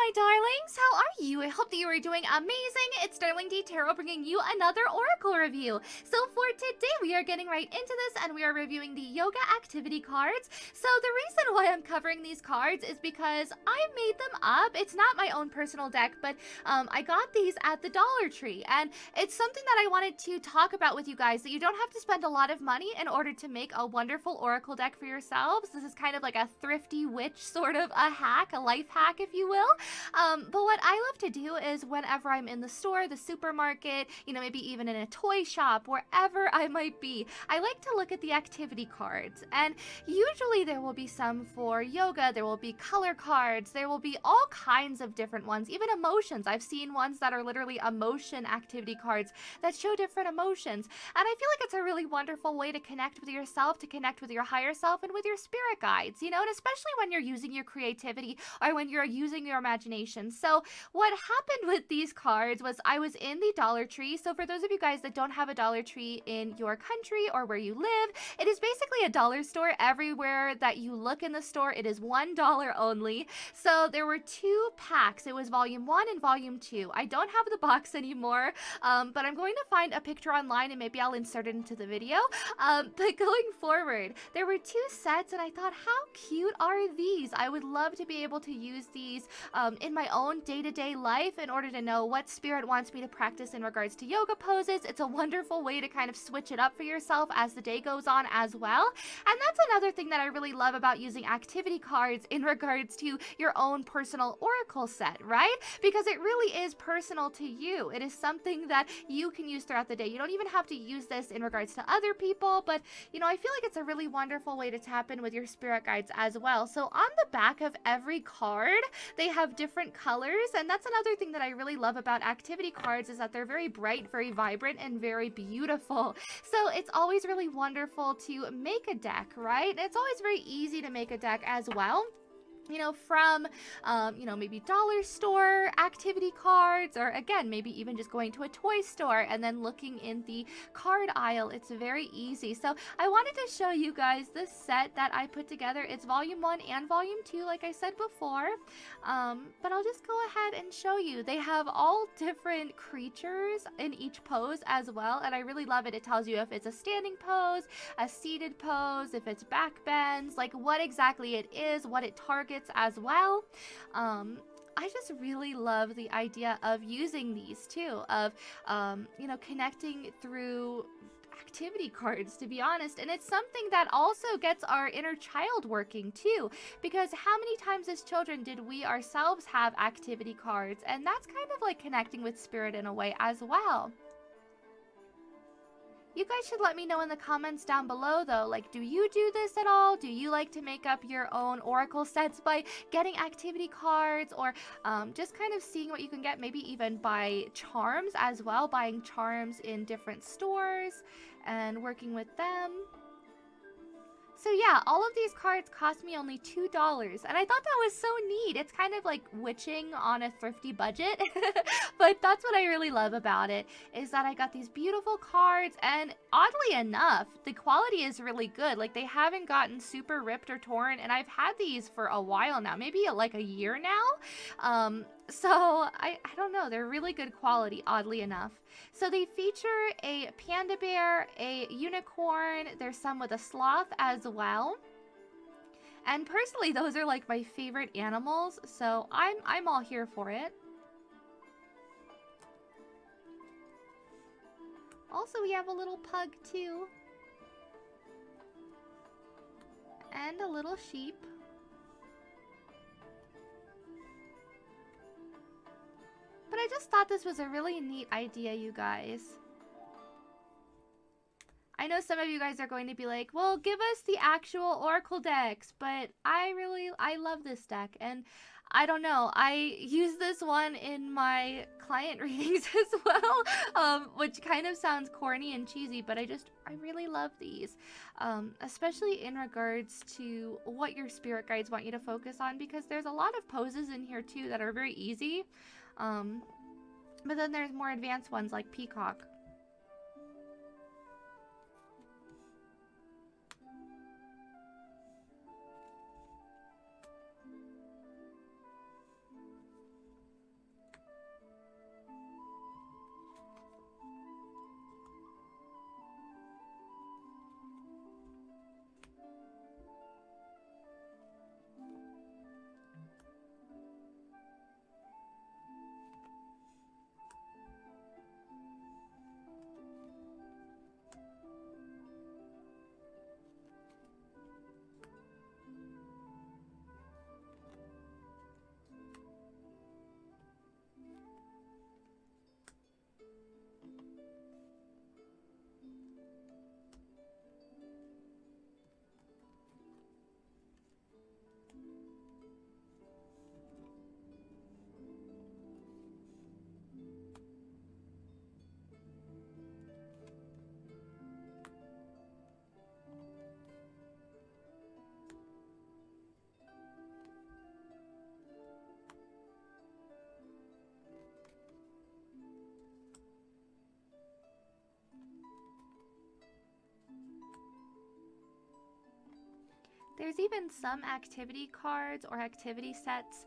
my darlings, how are you? I hope that you are doing amazing. It's DarlingDTarot bringing you another oracle review. So for today, we are getting right into this and we are reviewing the yoga activity cards. So the reason why I'm covering these cards is because I made them up. It's not my own personal deck, but I got these at the Dollar Tree, and it's something that I wanted to talk about with you guys, that you don't have to spend a lot of money in order to make a wonderful oracle deck for yourselves. This is kind of like a thrifty witch sort of a hack, a life hack, if you will. But what I love to do is whenever I'm in the store, the supermarket, maybe even in a toy shop, wherever I might be, I like to look at the activity cards. And usually there will be some for yoga, there will be color cards, there will be all kinds of different ones, even emotions. I've seen ones that are literally emotion activity cards that show different emotions. And I feel like it's a really wonderful way to connect with yourself, to connect with your higher self and with your spirit guides, and especially when you're using your creativity or when you're using your imagination. So what happened with these cards was I was in the Dollar Tree. So for those of you guys that don't have a Dollar Tree in your country or where you live, it is basically a dollar store. Everywhere that you look in the store, it is $1 only. So there were two packs. It was volume 1 and volume 2. I don't have the box anymore, but I'm going to find a picture online and maybe I'll insert it into the video. But going forward, there were two sets and I thought, how cute are these? I would love to be able to use these in my own day-to-day life in order to know what spirit wants me to practice in regards to yoga poses. It's a wonderful way to kind of switch it up for yourself as the day goes on as well. And that's another thing that I really love about using activity cards in regards to your own personal oracle set, right? Because it really is personal to you. It is something that you can use throughout the day. You don't even have to use this in regards to other people, but I feel like it's a really wonderful way to tap in with your spirit guides as well. So on the back of every card, they have different colors, and that's another thing that I really love about activity cards, is that they're very bright, very vibrant, and very beautiful. So it's always really wonderful to make a deck, right? And it's always very easy to make a deck as well. From, maybe dollar store activity cards, or again, maybe even just going to a toy store and then looking in the card aisle. It's very easy. So I wanted to show you guys this set that I put together. It's volume 1 and volume 2, like I said before. But I'll just go ahead and show you. They have all different creatures in each pose as well, and I really love it. It tells you if it's a standing pose, a seated pose, if it's back bends, like what exactly it is, what it targets as well. I just really love the idea of using these too, of connecting through activity cards, to be honest. And it's something that also gets our inner child working too, because how many times as children did we ourselves have activity cards? And that's kind of like connecting with spirit in a way as well. You guys should let me know in the comments down below though, like, do you do this at all? Do you like to make up your own oracle sets by getting activity cards, or just kind of seeing what you can get, maybe even buy charms as well, buying charms in different stores and working with them? So yeah, all of these cards cost me only $2, and I thought that was so neat. It's kind of like witching on a thrifty budget, but that's what I really love about it, is that I got these beautiful cards, and oddly enough, the quality is really good. Like, they haven't gotten super ripped or torn, and I've had these for a while now, maybe like a year now. So I don't know, they're really good quality, oddly enough. So they feature a panda bear, a unicorn, there's some with a sloth as well. And personally, those are like my favorite animals, so I'm all here for it. Also, we have a little pug too. And a little sheep. But I just thought this was a really neat idea, you guys. I know some of you guys are going to be like, well, give us the actual oracle decks, but I love this deck, and I don't know, I use this one in my client readings as well, which kind of sounds corny and cheesy, but I really love these, especially in regards to what your spirit guides want you to focus on, because there's a lot of poses in here too that are very easy. But then there's more advanced ones like peacock. There's even some activity cards or activity sets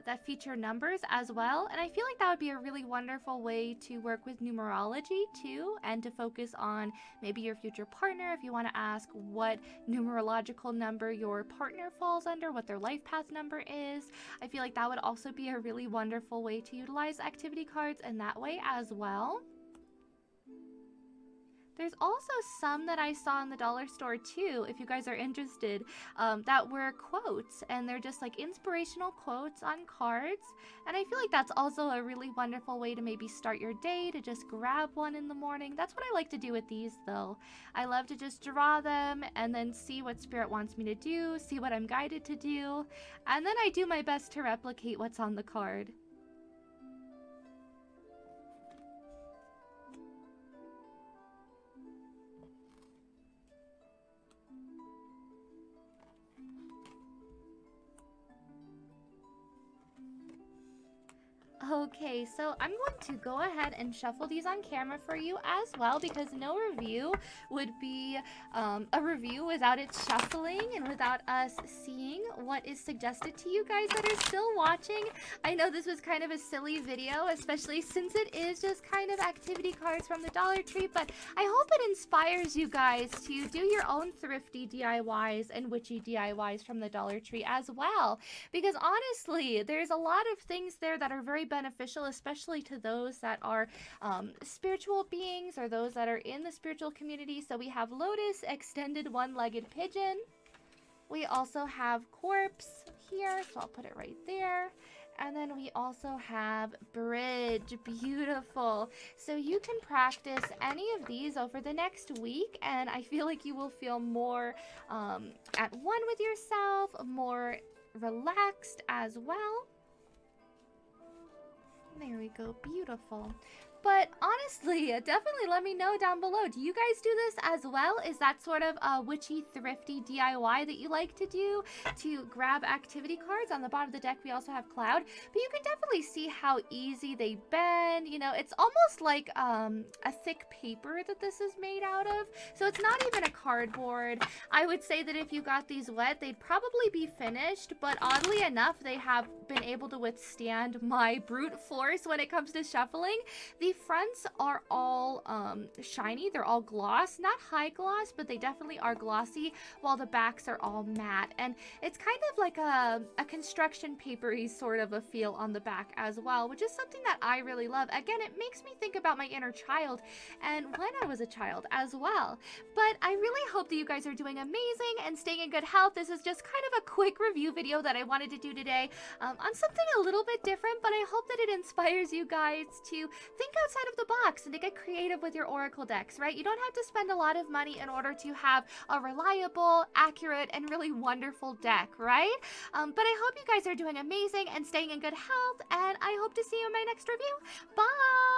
that feature numbers as well, and I feel like that would be a really wonderful way to work with numerology too, and to focus on maybe your future partner if you want to ask what numerological number your partner falls under, what their life path number is. I feel like that would also be a really wonderful way to utilize activity cards in that way as well. There's also some that I saw in the dollar store too, if you guys are interested, that were quotes, and they're just like inspirational quotes on cards. And I feel like that's also a really wonderful way to maybe start your day, to just grab one in the morning. That's what I like to do with these though. I love to just draw them and then see what spirit wants me to do, see what I'm guided to do, and then I do my best to replicate what's on the card. Okay, so I'm going to go ahead and shuffle these on camera for you as well, because no review would be a review without it shuffling and without us seeing what is suggested to you guys that are still watching. I know this was kind of a silly video, especially since it is just kind of activity cards from the Dollar Tree, but I hope it inspires you guys to do your own thrifty DIYs and witchy DIYs from the Dollar Tree as well, because honestly, there's a lot of things there that are very beneficial, especially to those that are spiritual beings or those that are in the spiritual community. So we have Lotus, extended one-legged pigeon. We also have corpse here, so I'll put it right there. And then we also have bridge, beautiful. So you can practice any of these over the next week, and I feel like you will feel more at one with yourself, more relaxed as well. There we go, beautiful. But honestly, definitely let me know down below. Do you guys do this as well? Is that sort of a witchy, thrifty DIY that you like to do, to grab activity cards? On the bottom of the deck, we also have Cloud. But you can definitely see how easy they bend. You know, it's almost like a thick paper that this is made out of. So it's not even a cardboard. I would say that if you got these wet, they'd probably be finished. But oddly enough, they have been able to withstand my brute force when it comes to shuffling. The fronts are all shiny, they're all gloss, not high gloss, but they definitely are glossy, while the backs are all matte, and it's kind of like a construction papery sort of a feel on the back as well, which is something that I really love. Again, it makes me think about my inner child and when I was a child as well. But I really hope that you guys are doing amazing and staying in good health. This is just kind of a quick review video that I wanted to do today on something a little bit different, but I hope that it inspires you guys to think outside of the box and to get creative with your oracle decks, right? You don't have to spend a lot of money in order to have a reliable, accurate, and really wonderful deck, right? But I hope you guys are doing amazing and staying in good health, and I hope to see you in my next review. Bye!